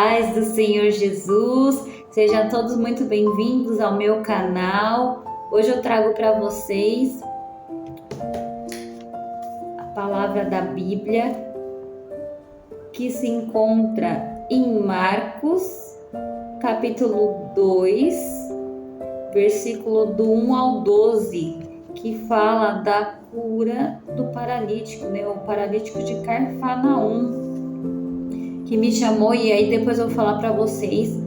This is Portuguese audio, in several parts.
paz do Senhor Jesus, sejam todos muito bem-vindos ao meu canal. Hoje eu trago para vocês a palavra da Bíblia que se encontra em Marcos, capítulo 2, versículo do 1 ao 12, que fala da cura do paralítico, o paralítico de Cafarnaum, que me chamou, e aí depois eu vou falar para vocês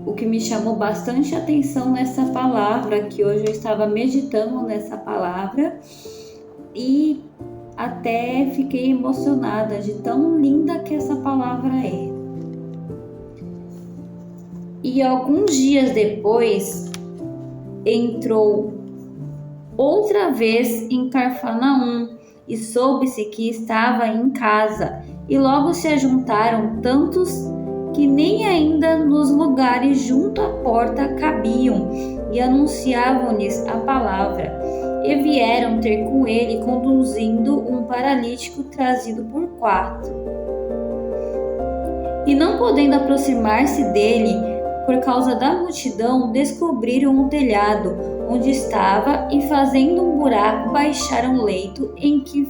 o que me chamou bastante atenção nessa palavra, que hoje eu estava meditando nessa palavra e até fiquei emocionada de tão linda que essa palavra é. E alguns dias depois entrou outra vez em Cafarnaum e soube-se que estava em casa, e logo se ajuntaram tantos que nem ainda nos lugares junto à porta cabiam, e anunciavam-lhes a palavra. E vieram ter com ele, conduzindo um paralítico trazido por 4. E não podendo aproximar-se dele, por causa da multidão, descobriram o telhado onde estava, e fazendo um buraco, baixaram o leito em que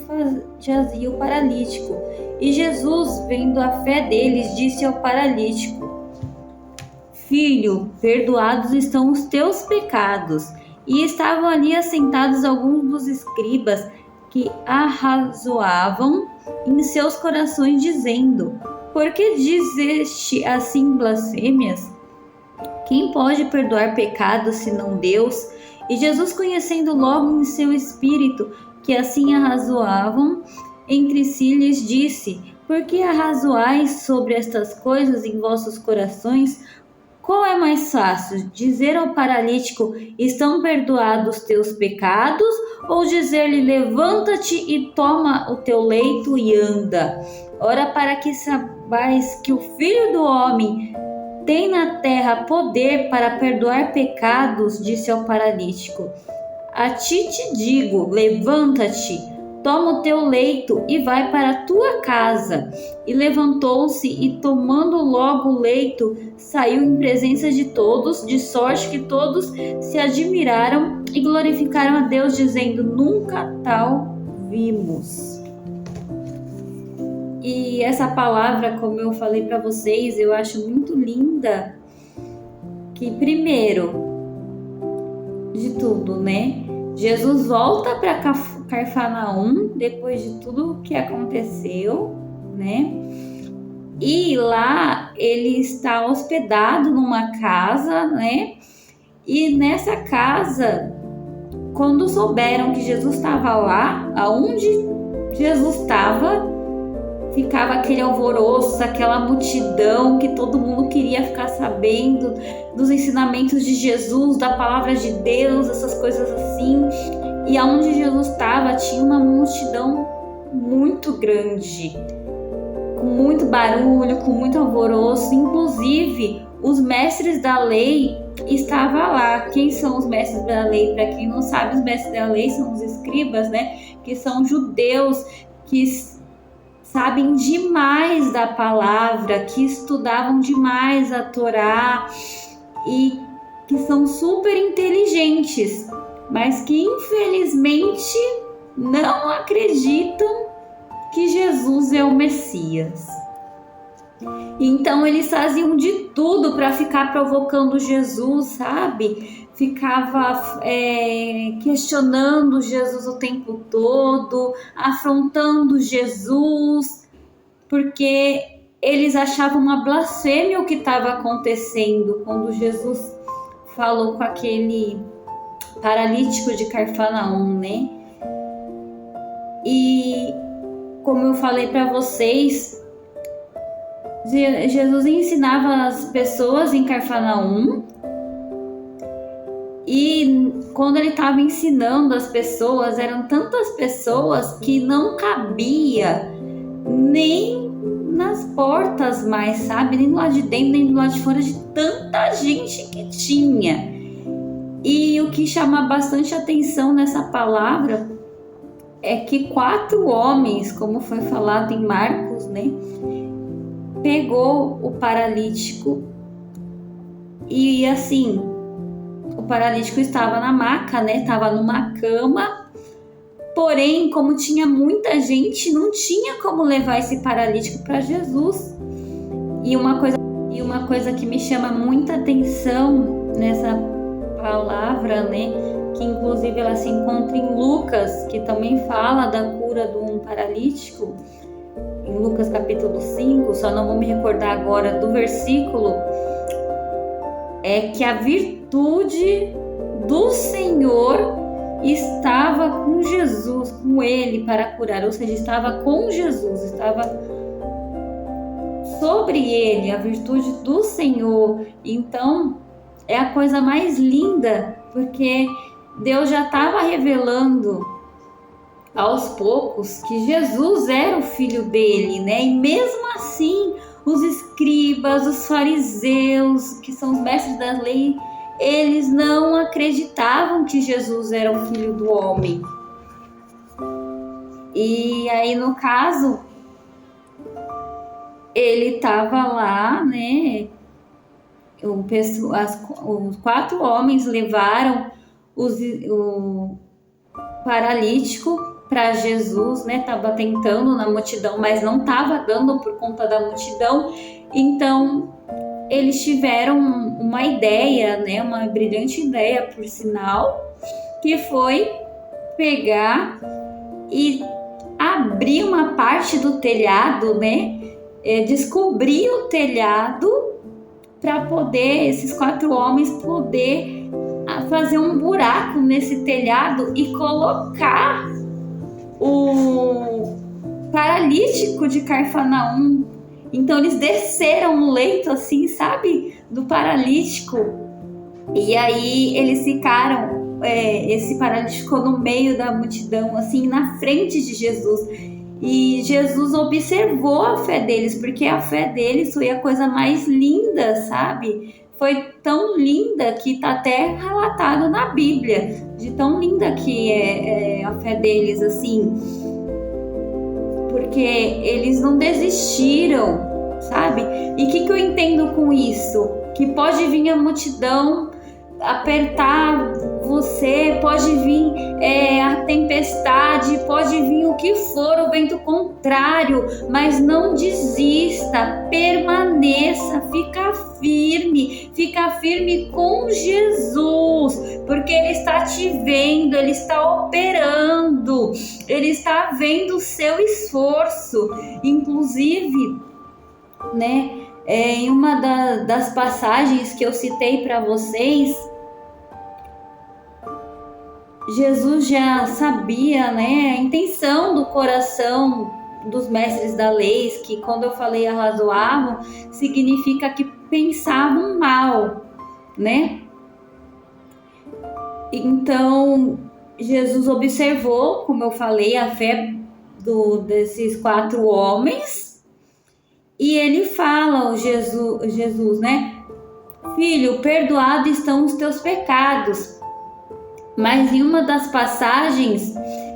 jazia o paralítico. E Jesus, vendo a fé deles, disse ao paralítico: Filho, perdoados estão os teus pecados. E estavam ali assentados alguns dos escribas, que arrazoavam em seus corações, dizendo: Por que dizeste assim blasfêmias? Quem pode perdoar pecados senão Deus? E Jesus, conhecendo logo em seu espírito que assim arrazoavam entre si, lhes disse: Por que arrazoais sobre estas coisas em vossos corações? Qual é mais fácil, dizer ao paralítico: Estão perdoados teus pecados? Ou dizer-lhe: Levanta-te e toma o teu leito e anda? Ora, para que saibais que o Filho do Homem tem na terra poder para perdoar pecados, disse ao paralítico: A ti te digo, levanta-te, toma o teu leito e vai para a tua casa. E levantou-se e, tomando logo o leito, saiu em presença de todos, de sorte que todos se admiraram e glorificaram a Deus, dizendo: Nunca tal vimos. E essa palavra, como eu falei para vocês, eu acho muito linda, que primeiro de tudo, Jesus volta para Cafarnaum depois de tudo que aconteceu, e lá ele está hospedado numa casa, e nessa casa, quando souberam que Jesus estava lá, aonde Jesus estava, ficava aquele alvoroço, aquela multidão que todo mundo queria ficar sabendo dos ensinamentos de Jesus, da palavra de Deus, essas coisas assim. E aonde Jesus estava tinha uma multidão muito grande, com muito barulho, com muito alvoroço. Inclusive, os mestres da lei estavam lá. Quem são os mestres da lei? Para quem não sabe, os mestres da lei são os escribas, que são judeus que sabem demais da palavra, que estudavam demais a Torá e que são super inteligentes, mas que infelizmente não acreditam que Jesus é o Messias. Então eles faziam de tudo para ficar provocando Jesus, sabe? Ficava questionando Jesus o tempo todo, afrontando Jesus, porque eles achavam uma blasfêmia o que estava acontecendo quando Jesus falou com aquele paralítico de Cafarnaum, E como eu falei para vocês, Jesus ensinava as pessoas em Cafarnaum, e quando ele estava ensinando as pessoas, eram tantas pessoas que não cabia nem nas portas mais, sabe? Nem do lado de dentro, nem do lado de fora, de tanta gente que tinha. E o que chama bastante atenção nessa palavra é que 4 homens, como foi falado em Marcos, pegou o paralítico e assim, o paralítico estava na maca, né? Estava numa cama, porém, como tinha muita gente, não tinha como levar esse paralítico para Jesus. E uma coisa que me chama muita atenção nessa palavra, né? Que inclusive ela se encontra em Lucas, que também fala da cura de um paralítico, em Lucas capítulo 5, só não vou me recordar agora do versículo, é que a virtude do Senhor estava com Jesus, com ele para curar, ou seja, estava com Jesus, estava sobre ele, a virtude do Senhor. Então é a coisa mais linda, porque Deus já estava revelando aos poucos que Jesus era o filho dele, né? E mesmo assim, os escribas, os fariseus, que são os mestres da lei, eles não acreditavam que Jesus era o filho do homem. E aí, no caso, ele estava lá, né? Os 4 homens levaram o paralítico para Jesus, né? Tava tentando na multidão, mas não tava dando por conta da multidão. Então eles tiveram uma ideia, né? Uma brilhante ideia, por sinal, que foi pegar e abrir uma parte do telhado, né? Descobrir o telhado para poder esses 4 homens poder fazer um buraco nesse telhado e colocar o paralítico de Cafarnaum. Então eles desceram no leito assim, sabe, do paralítico, e aí eles ficaram, esse paralítico no meio da multidão, assim, na frente de Jesus. E Jesus observou a fé deles, porque a fé deles foi a coisa mais linda, sabe? Foi tão linda que está até relatado na Bíblia, de tão linda que é a fé deles, assim. Porque eles não desistiram, sabe? E o que eu entendo com isso? Que pode vir a multidão apertar você, pode vir a tempestade, pode vir o que for, o vento contrário, mas não desista, permaneça, fica firme com Jesus, porque Ele está te vendo, Ele está operando, Ele está vendo o seu esforço. Inclusive, né, em uma das passagens que eu citei para vocês, Jesus já sabia, né, a intenção do coração dos mestres da lei, que quando eu falei arrazoavam, significa que pensavam mal, né? Então, Jesus observou, como eu falei, a fé desses 4 homens, e ele fala, Jesus, né? Filho, perdoados estão os teus pecados. Mas em uma das passagens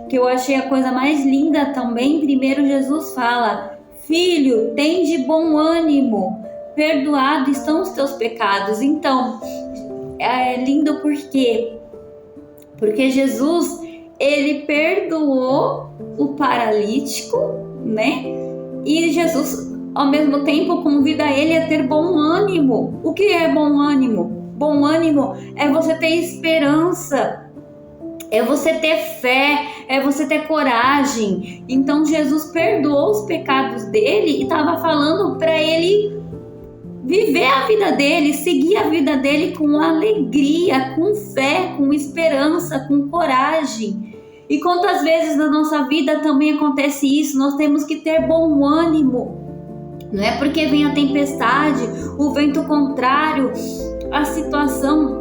que eu achei a coisa mais linda também, primeiro Jesus fala: filho, tem de bom ânimo, perdoados estão os teus pecados. Então, é lindo por quê? Porque Jesus, ele perdoou o paralítico, né? E Jesus, ao mesmo tempo, convida ele a ter bom ânimo. O que é bom ânimo? Bom ânimo é você ter esperança, é você ter fé, é você ter coragem. Então Jesus perdoou os pecados dele e estava falando para ele viver a vida dele, seguir a vida dele com alegria, com fé, com esperança, com coragem. E quantas vezes na nossa vida também acontece isso? Nós temos que ter bom ânimo. Não é porque vem a tempestade, o vento contrário, a situação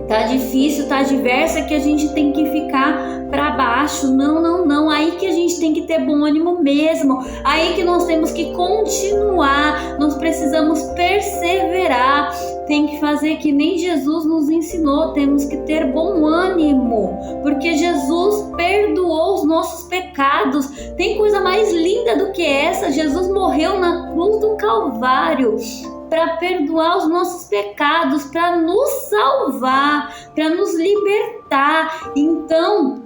tá difícil, tá adversa, que a gente tem que ficar para baixo. Não. Aí que a gente tem que ter bom ânimo mesmo. Aí que nós temos que continuar. Nós precisamos perseverar. tem que fazer que nem Jesus nos ensinou. Temos que ter bom ânimo, porque Jesus perdoou os nossos pecados. Tem coisa mais linda do que essa? Jesus morreu na cruz do Calvário para perdoar os nossos pecados, para nos salvar, para nos libertar. Então,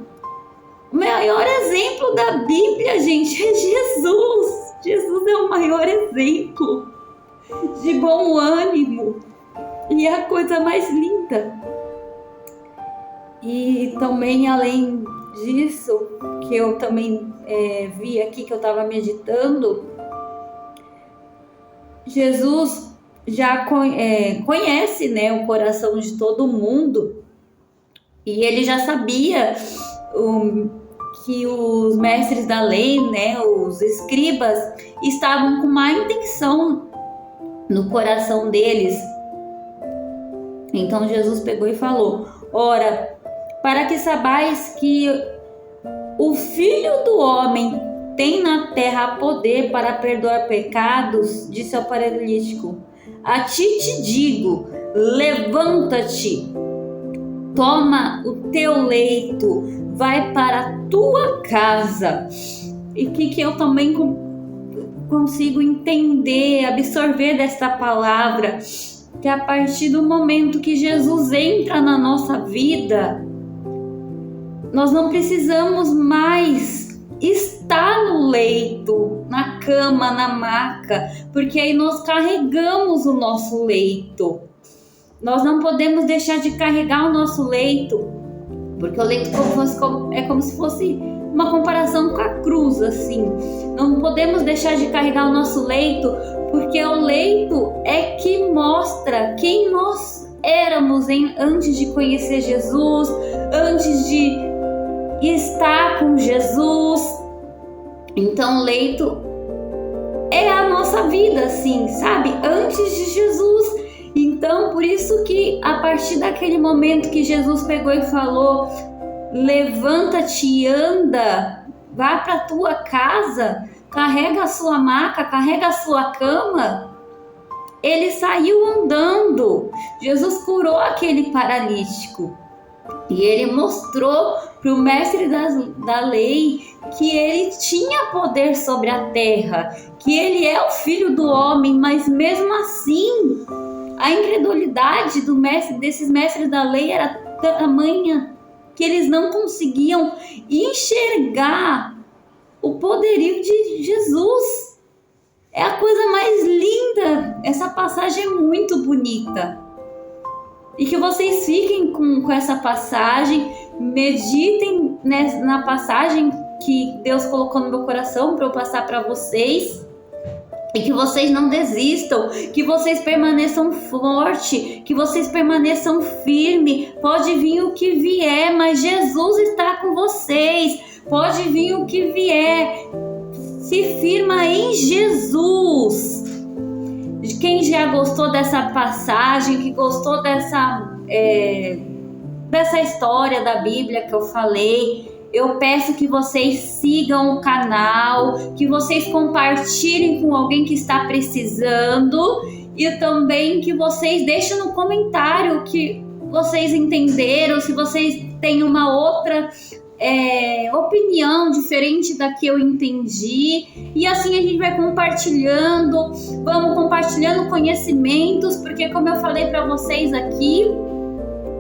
o maior exemplo da Bíblia, gente, é Jesus. Jesus é o maior exemplo de bom ânimo e é a coisa mais linda. E também, além disso, que eu também vi aqui, que eu estava meditando, Jesus já conhece, né, o coração de todo mundo, e ele já sabia que os mestres da lei, né, os escribas, estavam com má intenção no coração deles. Então Jesus pegou e falou: ora, para que saibais que o Filho do Homem tem na terra poder para perdoar pecados, disse ao paralítico: a ti te digo, levanta-te, toma o teu leito, vai para a tua casa. E que eu também consigo entender, absorver desta palavra, que a partir do momento que Jesus entra na nossa vida, nós não precisamos mais estar no leito, na cama, na maca, porque aí nós carregamos o nosso leito. Nós não podemos deixar de carregar o nosso leito, porque o leito é como se fosse uma comparação com a cruz, assim. Não podemos deixar de carregar o nosso leito, porque o leito é que mostra quem nós éramos antes de conhecer Jesus, antes de estar com Jesus. Então o leito é a nossa vida, assim, sabe? Antes de Jesus. Então, por isso que a partir daquele momento que Jesus pegou e falou: levanta-te e anda, vá para a tua casa, carrega a sua maca, carrega a sua cama, ele saiu andando. Jesus curou aquele paralítico e ele mostrou para o mestre da lei que ele tinha poder sobre a terra, que ele é o Filho do Homem, mas mesmo assim a incredulidade desses mestres da lei era tamanha que eles não conseguiam enxergar o poderio de Jesus. É a coisa mais linda. Essa passagem é muito bonita. E que vocês fiquem com essa passagem, meditem na passagem que Deus colocou no meu coração para eu passar para vocês. E que vocês não desistam, que vocês permaneçam fortes, que vocês permaneçam firmes. Pode vir o que vier, mas Jesus está com vocês. Pode vir o que vier, se firma em Jesus. Quem já gostou dessa passagem, que gostou dessa história da Bíblia que eu falei, eu peço que vocês sigam o canal, que vocês compartilhem com alguém que está precisando e também que vocês deixem no comentário o que vocês entenderam, se vocês têm uma outra opinião diferente da que eu entendi. E assim a gente vai compartilhando, vamos compartilhando conhecimentos, porque como eu falei para vocês aqui,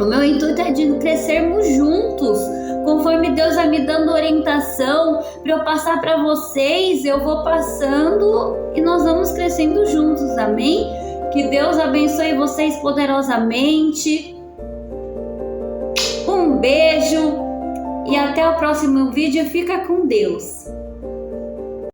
o meu intuito é de crescermos juntos. Conforme Deus vai me dando orientação para eu passar para vocês, eu vou passando e nós vamos crescendo juntos, amém? Que Deus abençoe vocês poderosamente. Um beijo e até o próximo vídeo. Fica com Deus.